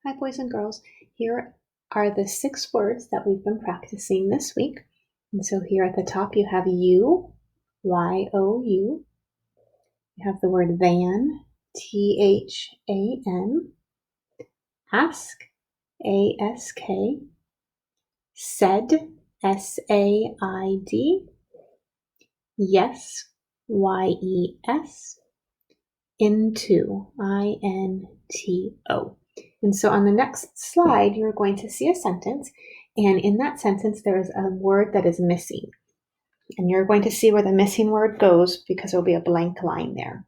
Hi, boys and girls. Here are the 6 words that we've been practicing this week. And so here at the top, you have you, Y-O-U. You have the word than, T-H-A-N. Ask, A-S-K. Said, S-A-I-D. Yes, Y-E-S. Into, I-N-T-O. And so on the next slide, you're going to see a sentence, and in that sentence, there is a word that is missing. And you're going to see where the missing word goes because there'll be a blank line there.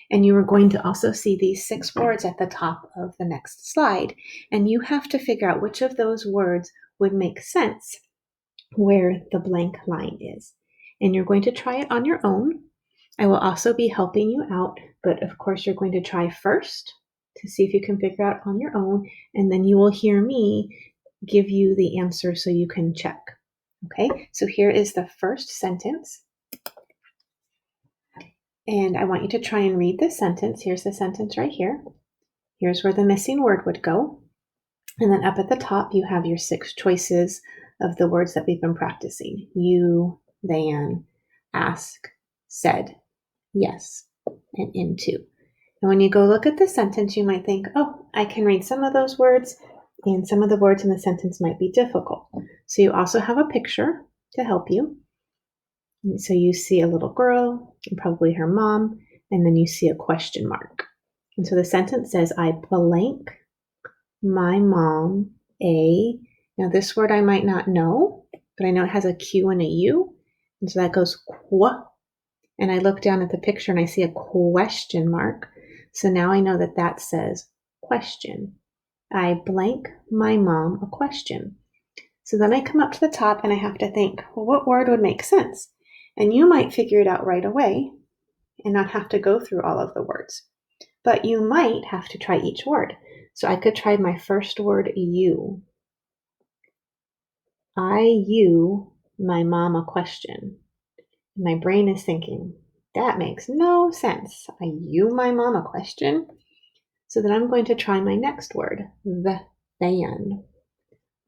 And you are going to also see these 6 words at the top of the next slide. And you have to figure out which of those words would make sense where the blank line is. And you're going to try it on your own. I will also be helping you out, but of course you're going to try first to see if you can figure out on your own, and then you will hear me give you the answer so you can check. Okay, so here is the first sentence. And I want you to try and read this sentence. Here's the sentence right here. Here's where the missing word would go. And then up at the top, you have your 6 choices of the words that we've been practicing. You, than, ask, said, yes, and into. And when you go look at the sentence, you might think, oh, I can read some of those words, and some of the words in the sentence might be difficult. So you also have a picture to help you. And so you see a little girl, and probably her mom, and then you see a question mark. And so the sentence says, I blank my mom a. Now this word I might not know, but I know it has a Q and a U. And so that goes qua. And I look down at the picture and I see a question mark. So now I know that that says question. I blank my mom a question. So then I come up to the top and I have to think, well, what word would make sense? And you might figure it out right away and not have to go through all of the words. But you might have to try each word. So I could try my first word, you. You my mom a question. My brain is thinking, that makes no sense. You my mom a question? So then I'm going to try my next word, than.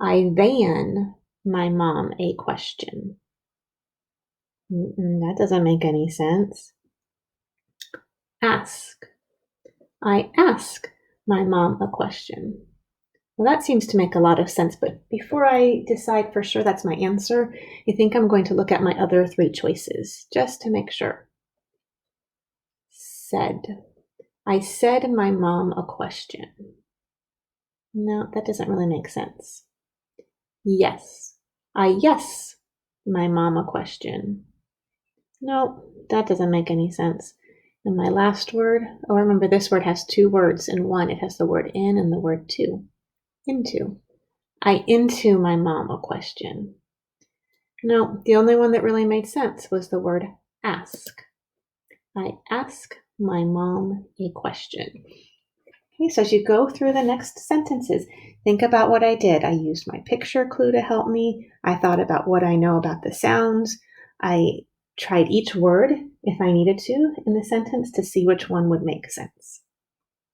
I than my mom a question. That doesn't make any sense. Ask. I ask my mom a question. Well, that seems to make a lot of sense, but before I decide for sure that's my answer, I think I'm going to look at my other 3 choices, just to make sure. Said. I said my mom a question. No, that doesn't really make sense. Yes. I yes my mom a question. No, that doesn't make any sense. And my last word, oh, remember this word has 2 words in one. It has the word in and the word to. Into. I into my mom a question. No, the only one that really made sense was the word ask. I ask my mom a question. Okay, so as you go through the next sentences, think about what I did. I used my picture clue to help me. I thought about what I know about the sounds. I tried each word, if I needed to, in the sentence to see which one would make sense.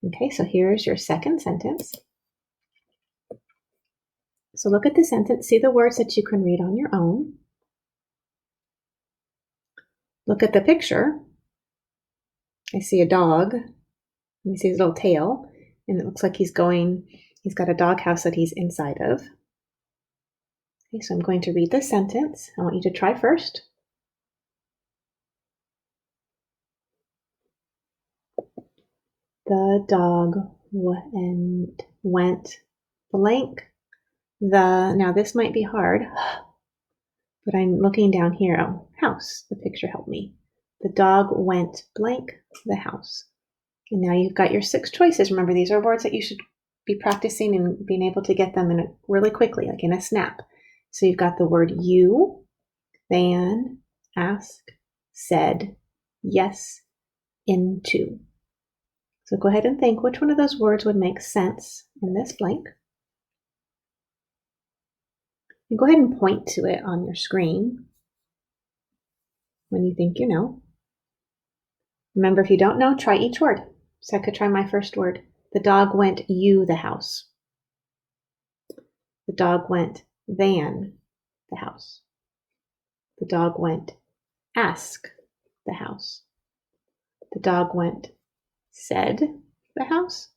Okay, so here's your second sentence. So look at the sentence, see the words that you can read on your own. Look at the picture. I see a dog. And you see his little tail, and it looks like he's got a doghouse that he's inside of. Okay, so I'm going to read the sentence. I want you to try first. The dog went blank. Now this might be hard, but I'm looking down here. Oh, house. The picture helped me. The dog went blank the house. And now you've got your 6 choices. Remember, these are words that you should be practicing and being able to get them in really quickly, like in a snap. So you've got the word you, than, ask, said, yes, into. So go ahead and think which one of those words would make sense in this blank. And go ahead and point to it on your screen when you think you know. Remember, if you don't know, try each word. So I could try my first word. The dog went the house. The dog went than the house. The dog went ask the house. The dog went said the house.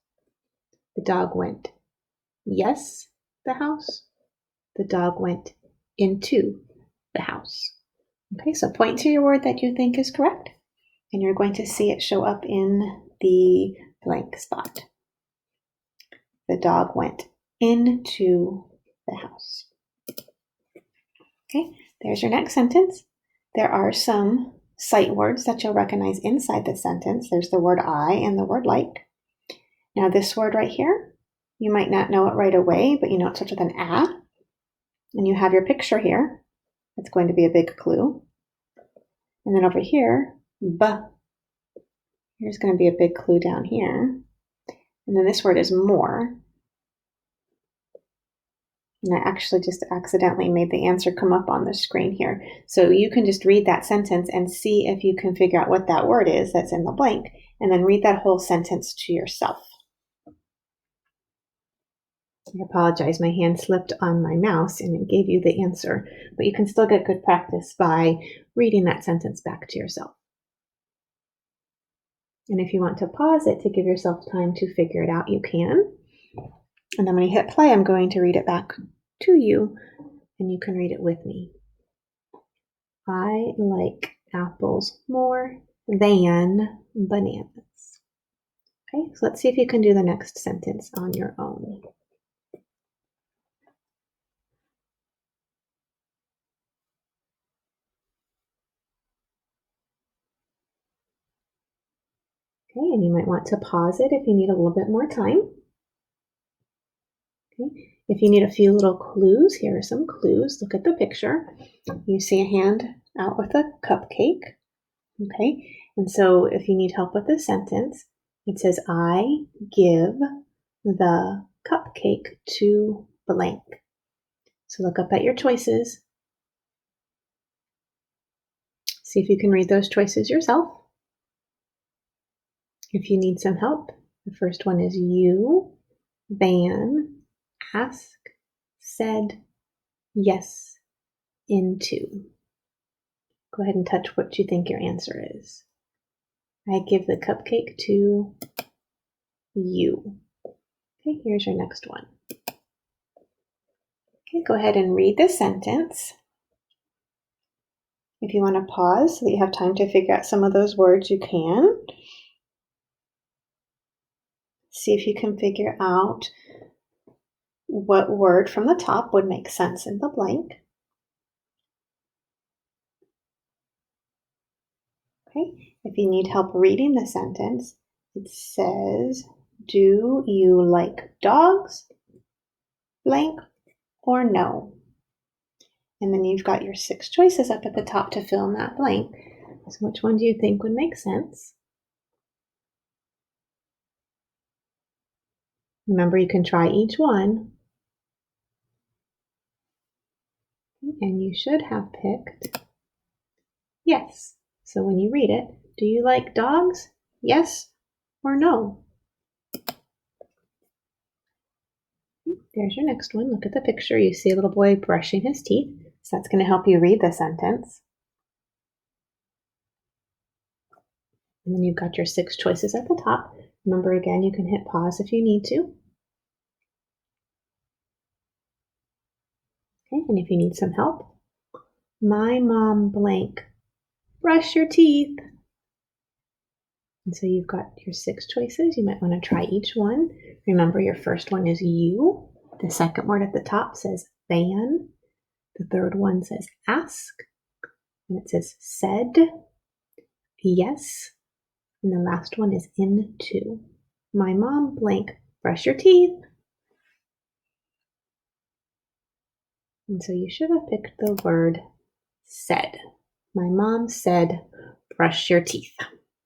The dog went yes the house. The dog went into the house. Okay, so point to your word that you think is correct, and you're going to see it show up in the blank spot. The dog went into the house. Okay, there's your next sentence. There are some sight words that you'll recognize inside the sentence. There's the word I and the word like. Now this word right here, you might not know it right away, but you know it starts with an A. And you have your picture here. It's going to be a big clue. And then over here, B. Here's going to be a big clue down here. And then this word is more. And I actually just accidentally made the answer come up on the screen here. So you can just read that sentence and see if you can figure out what that word is that's in the blank, and then read that whole sentence to yourself. I apologize, my hand slipped on my mouse and it gave you the answer, but you can still get good practice by reading that sentence back to yourself. And if you want to pause it to give yourself time to figure it out, you can. And then when you hit play, I'm going to read it back to you, and you can read it with me. I like apples more than bananas. Okay, so let's see if you can do the next sentence on your own. Okay, and you might want to pause it if you need a little bit more time. Okay, if you need a few little clues, here are some clues. Look at the picture. You see a hand out with a cupcake. Okay, and so if you need help with this sentence, it says, I give the cupcake to blank. So look up at your choices. See if you can read those choices yourself. If you need some help, the first one is you, than, ask, said, yes, into. Go ahead and touch what you think your answer is. I give the cupcake to you. Okay, here's your next one. Okay, go ahead and read the sentence. If you want to pause so that you have time to figure out some of those words, you can. See if you can figure out what word from the top would make sense in the blank. Okay, if you need help reading the sentence, it says, do you like dogs, blank, or no? And then you've got your 6 choices up at the top to fill in that blank. So which one do you think would make sense? Remember, you can try each one. And you should have picked yes. So when you read it, do you like dogs? Yes or no? There's your next one. Look at the picture. You see a little boy brushing his teeth. So that's going to help you read the sentence. And then you've got your 6 choices at the top. Remember, again, you can hit pause if you need to. Okay, and if you need some help, my mom blank, brush your teeth. And so you've got your 6 choices. You might want to try each one. Remember, your first one is you. The second word at the top says than. The third one says ask. And it says said, yes. And the last one is into. My mom blank, brush your teeth. And so you should have picked the word said. My mom said, brush your teeth.